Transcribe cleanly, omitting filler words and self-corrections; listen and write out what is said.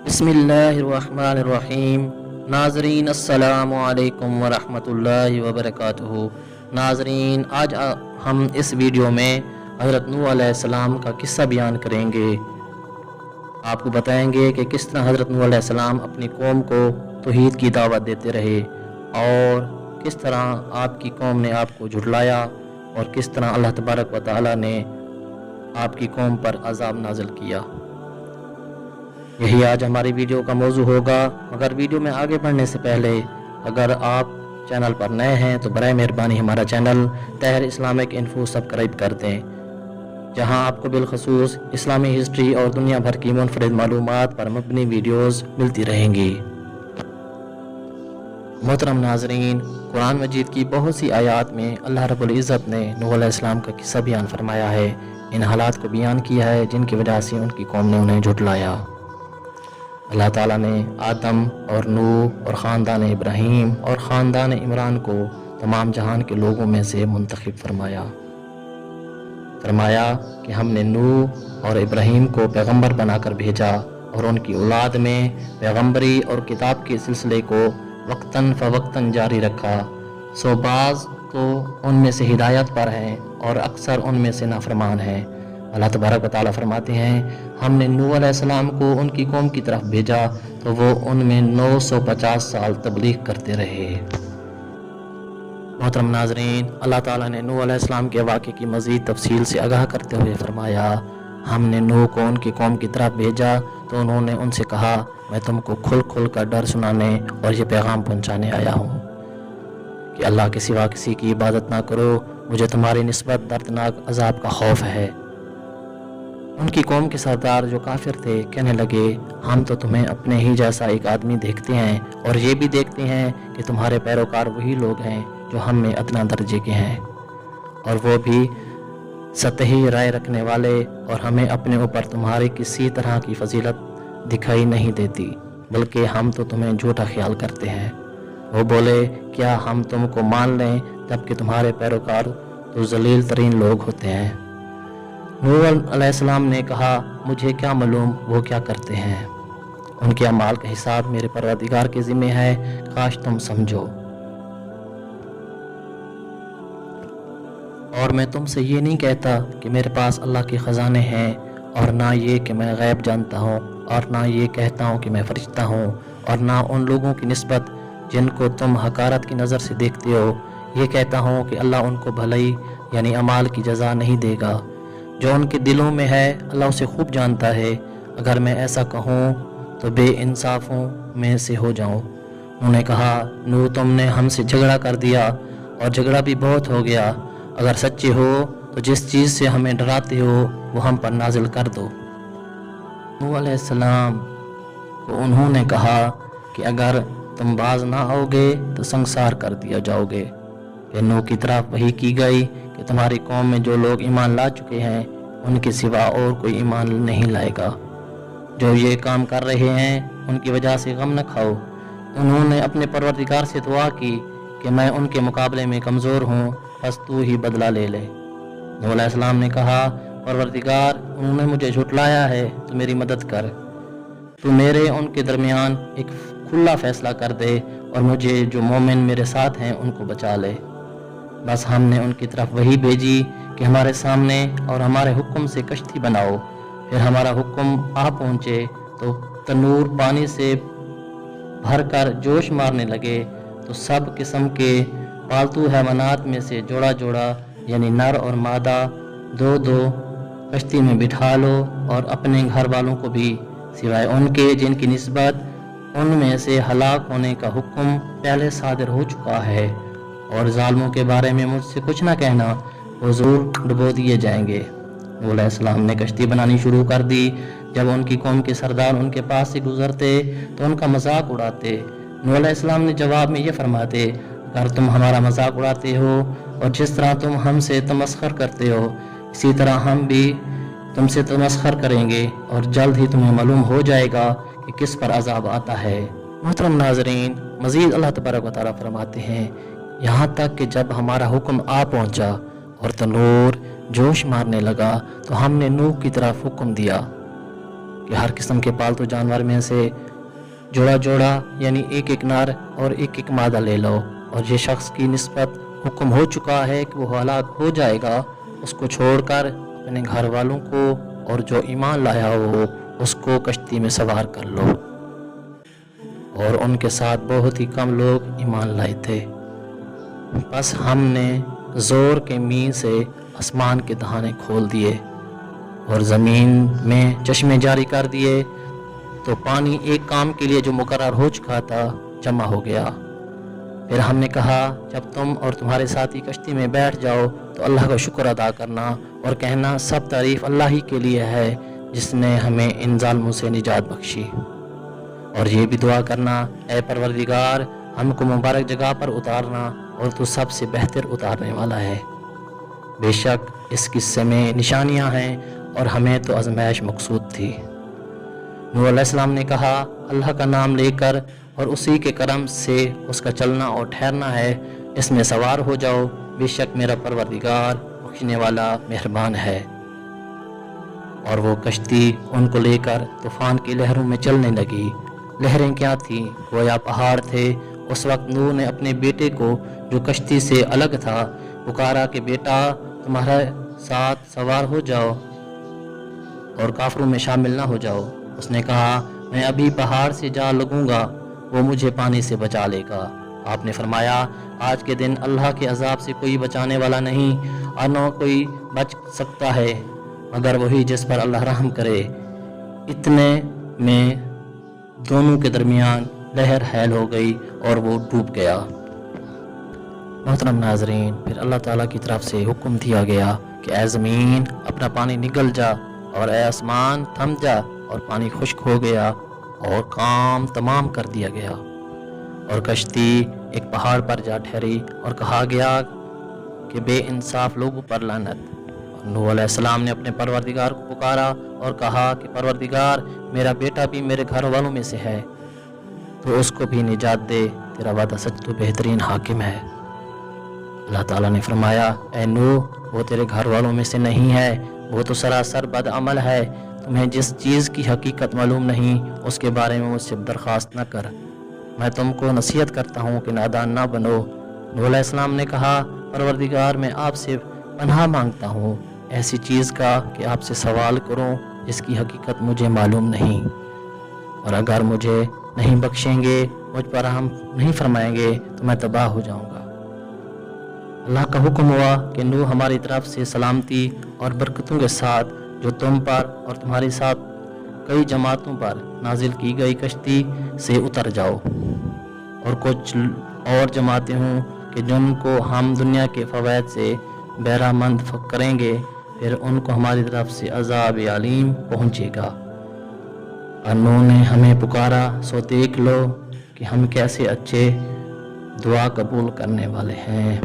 बिस्मिल्लाहिर्रहमानिर्रहीम। नाज़रीन अस्सलामु अलैकुम वरहमतुल्लाहि वबरकातुहू। नाज़रीन, आज हम इस वीडियो में हज़रत नूह अलैहिस्सलाम का किस्सा बयान करेंगे। आपको बताएंगे कि किस तरह हज़रत नूह अलैहिस्सलाम अपनी कौम को तौहीद की दावत देते रहे और किस तरह आपकी कौम ने आपको झुठलाया और किस तरह अल्लाह तबारक व तआला ने आपकी कौम पर अज़ाब नाज़िल किया। यही आज हमारी वीडियो का मौजू होगा। मगर वीडियो में आगे बढ़ने से पहले अगर आप चैनल पर नए हैं तो बराए मेहरबानी हमारा चैनल तहर इस्लामिक इन्फो सब्सक्राइब कर दें, जहां आपको बिलखसूस इस्लामी हिस्ट्री और दुनिया भर की मुनफरिद मालूमात पर मबनी वीडियोस मिलती रहेंगी। मोहतरम नाज़रीन, कुरान मजीद की बहुत सी आयात में अल्लाह रब्बुल इज़्ज़त ने नूह अलैहिस्सलाम का किस्सा बयान फरमाया है। इन हालात को बयान किया है जिनकी वजह से उनकी कौम ने उन्हें झुठलाया। अल्लाह ताला ने आदम और नूह और ख़ानदान इब्राहीम और ख़ानदान इमरान को तमाम जहान के लोगों में से मुंतखब फरमाया कि हमने नूह और इब्राहीम को पैगंबर बनाकर भेजा और उनकी औलाद में पैगंबरी और किताब के सिलसिले को वक्तन फ़वक्तन जारी रखा। सो बाज़ तो उनमें से हिदायत पर हैं और अक्सर उनमें से नाफरमान हैं। अल्लाह तबारक व तआला फरमाते हैं, हमने नूह अलैहिस्सलाम को उनकी कौम की तरफ भेजा तो वो उनमें 950 साल तबलीग करते रहे। मोहतरम नाज़रीन, अल्लाह ताला ने नूह अलैहिस्सलाम के वाक़े की मज़ीद तफसील से आगाह करते हुए फरमाया, हमने नूह को उनकी कौम की तरफ भेजा तो उन्होंने उनसे कहा, मैं तुमको खुल खुल कर डर सुनाने और ये पैगाम पहुँचाने आया हूँ कि अल्लाह के सिवा किसी की इबादत ना करो, मुझे तुम्हारी निस्बत दर्दनाक अजाब का खौफ है। उनकी कौम के सरदार जो काफिर थे कहने लगे, हम तो तुम्हें अपने ही जैसा एक आदमी देखते हैं और ये भी देखते हैं कि तुम्हारे पैरोकार वही लोग हैं जो हम में अदना दर्जे के हैं और वो भी सतही राय रखने वाले, और हमें अपने ऊपर तुम्हारी किसी तरह की फजीलत दिखाई नहीं देती, बल्कि हम तो तुम्हें झूठा ख्याल करते हैं। वो बोले, क्या हम तुमको मान लें जबकि तुम्हारे पैरोकार तो जलील तरीन लोग होते हैं। नूह अलैहिस्सलाम ने कहा, मुझे क्या मालूम वो क्या करते हैं, उनके अमाल का हिसाब मेरे परवरदिगार के ज़िम्मे है, काश तुम समझो। और मैं तुमसे ये नहीं कहता कि मेरे पास अल्लाह के ख़जाने हैं, और ना ये कि मैं गैब जानता हूँ, और ना ये कहता हूँ कि मैं फरिश्ता हूँ, और ना उन लोगों की निस्बत जिनको तुम हकारत की नज़र से देखते हो ये कहता हूँ कि अल्लाह उनको भलाई यानी अमाल की जज़ा नहीं देगा। जो उनके दिलों में है अल्लाह उसे खूब जानता है। अगर मैं ऐसा कहूँ तो बेइंसाफ़ों में से हो जाऊँ। उन्होंने कहा, नूह, तुमने हमसे झगड़ा कर दिया और झगड़ा भी बहुत हो गया। अगर सच्चे हो तो जिस चीज़ से हमें डराते हो वो हम पर नाजिल कर दो। नूह अलैहिस्सलाम को उन्होंने कहा कि अगर तुम बाज ना आओगे तो संसार कर दिया जाओगे। फिर नूह की तरफ वही की गई कि तुम्हारी कौम में जो लोग ईमान ला चुके हैं उनके सिवा और कोई ईमान नहीं लाएगा। जो ये काम कर रहे हैं उनकी वजह से गम न खाओ। उन्होंने अपने परवरदिगार से दुआ की कि मैं उनके मुकाबले में कमज़ोर हूँ, बस तू ही बदला ले ले। नूह अलैहिस्सलाम ने कहा, परवरदिगार, उन्होंने मुझे झुठलाया है तो मेरी मदद कर। तू मेरे उनके दरमियान एक खुला फैसला कर दे और मुझे जो मोमिन मेरे साथ हैं उनको बचा ले। बस हमने उनकी तरफ वही भेजी कि हमारे सामने और हमारे हुक्म से कश्ती बनाओ। फिर हमारा हुक्म आ पहुँचे तो तनूर पानी से भरकर जोश मारने लगे तो सब किस्म के पालतू हैवानात में से जोड़ा जोड़ा यानी नर और मादा दो दो कश्ती में बिठा लो, और अपने घर वालों को भी सिवाय उनके जिनकी निस्बत उनमें से हलाक होने का हुक्म पहले सादिर हो चुका है, और जालिमों के बारे में मुझसे कुछ ना कहना, वो ज़रूर डुबो दिए जाएंगे। नूह अलैहिस्सलाम ने कश्ती बनानी शुरू कर दी। जब उनकी कौम के सरदार उनके पास से गुजरते तो उनका मजाक उड़ाते। नूह अलैहिस्सलाम ने जवाब में ये फरमाते, अगर तुम हमारा मजाक उड़ाते हो और जिस तरह तुम हमसे तमस्खर करते हो इसी तरह हम भी तुमसे तमस्खर करेंगे, और जल्द ही तुम्हें मालूम हो जाएगा कि किस पर अजाब आता है। मोहतरम नाज़रीन, मज़ीद अल्लाह तबारक व तआला फरमाते हैं, यहाँ तक कि जब हमारा हुक्म आ पहुँचा और तनूर जोश मारने लगा तो हमने नूह की तरफ हुक्म दिया کہ ہر قسم کے پالتو جانور میں سے جوڑا جوڑا یعنی ایک ایک نر اور ایک ایک مادہ لے لو، اور جس شخص کی نسبت حکم ہو چکا ہے کہ وہ ہلاک ہو جائے گا اس کو چھوڑ کر اپنے گھر والوں کو اور جو ایمان لایا ہو اس کو کشتی میں سوار کر لو۔ اور ان کے ساتھ بہت ہی کم لوگ ایمان لائے تھے۔ بس ہم نے زور کے مین سے آسمان کے دہانے کھول دیے اور زمین میں چشمے جاری کر دیے، تو پانی ایک کام کے لیے جو مقرر ہو چکا تھا جمع ہو گیا۔ پھر ہم نے کہا جب تم اور تمہارے ساتھی کشتی میں بیٹھ جاؤ تو اللہ کا شکر ادا کرنا اور کہنا سب تعریف اللہ ہی کے لیے ہے جس نے ہمیں ان ظالموں سے نجات بخشی، اور یہ بھی دعا کرنا اے پروردگار ہم کو مبارک جگہ پر اتارنا اور تو سب سے بہتر اتارنے والا ہے۔ بے شک اس قصے میں نشانیاں ہیں اور ہمیں تو آزمائش مقصود تھی۔ نوح علیہ السلام نے کہا اللہ کا نام لے کر اور اسی کے کرم سے اس کا چلنا اور ٹھہرنا ہے، اس میں سوار ہو جاؤ، بے شک میرا پروردگار بخشنے والا مہربان ہے۔ اور وہ کشتی ان کو لے کر طوفان کی لہروں میں چلنے لگی۔ لہریں کیا تھیں؟ گویا پہاڑ تھے۔ اس وقت نوح نے اپنے بیٹے کو جو کشتی سے الگ تھا پکارا کہ بیٹا تمہارے ساتھ سوار ہو جاؤ اور کافروں میں شامل نہ ہو جاؤ۔ اس نے کہا میں ابھی پہاڑ سے جا لگوں گا، وہ مجھے پانی سے بچا لے گا۔ آپ نے فرمایا آج کے دن اللہ کے عذاب سے کوئی بچانے والا نہیں اور نہ کوئی بچ سکتا ہے مگر وہی جس پر اللہ رحم کرے۔ اتنے میں دونوں کے درمیان لہر حائل ہو گئی اور وہ ڈوب گیا۔ محترم ناظرین، پھر اللہ تعالیٰ کی طرف سے حکم دیا گیا کہ اے زمین اپنا پانی نگل جا اور اے آسمان تھم جا، اور پانی خشک ہو گیا اور کام تمام کر دیا گیا، اور کشتی ایک پہاڑ پر جا ٹھہری اور کہا گیا کہ بے انصاف لوگوں پر لعنت۔ نوح علیہ السلام نے اپنے پروردگار کو پکارا اور کہا کہ پروردگار میرا بیٹا بھی میرے گھر والوں میں سے ہے، تو اس کو بھی نجات دے، تیرا وعدہ سچ تو بہترین حاکم ہے۔ اللہ تعالیٰ نے فرمایا اے نوح وہ تیرے گھر والوں میں سے نہیں ہے، وہ تو سراسر بد عمل ہے، تمہیں جس چیز کی حقیقت معلوم نہیں اس کے بارے میں مجھ سے درخواست نہ کر، میں تم کو نصیحت کرتا ہوں کہ نادان نہ بنو۔ نوح علیہ السلام نے کہا پروردگار میں آپ سے پناہ مانگتا ہوں ایسی چیز کا کہ آپ سے سوال کروں جس کی حقیقت مجھے معلوم نہیں، اور اگر مجھے نہیں بخشیں گے، مجھ پر رحم نہیں فرمائیں گے تو میں تباہ ہو جاؤں گا۔ اللہ کا حکم ہوا کہ نوح ہماری طرف سے سلامتی اور برکتوں کے ساتھ جو تم پر اور تمہارے ساتھ کئی جماعتوں پر نازل کی گئی کشتی سے اتر جاؤ، اور کچھ اور جماعتیں ہوں کہ جن کو ہم دنیا کے فوائد سے بہرہ مند کریں گے، پھر ان کو ہماری طرف سے عذاب علیم پہنچے گا۔ اور نوح نے ہمیں پکارا سو دیکھ لو کہ ہم کیسے اچھے دعا قبول کرنے والے ہیں۔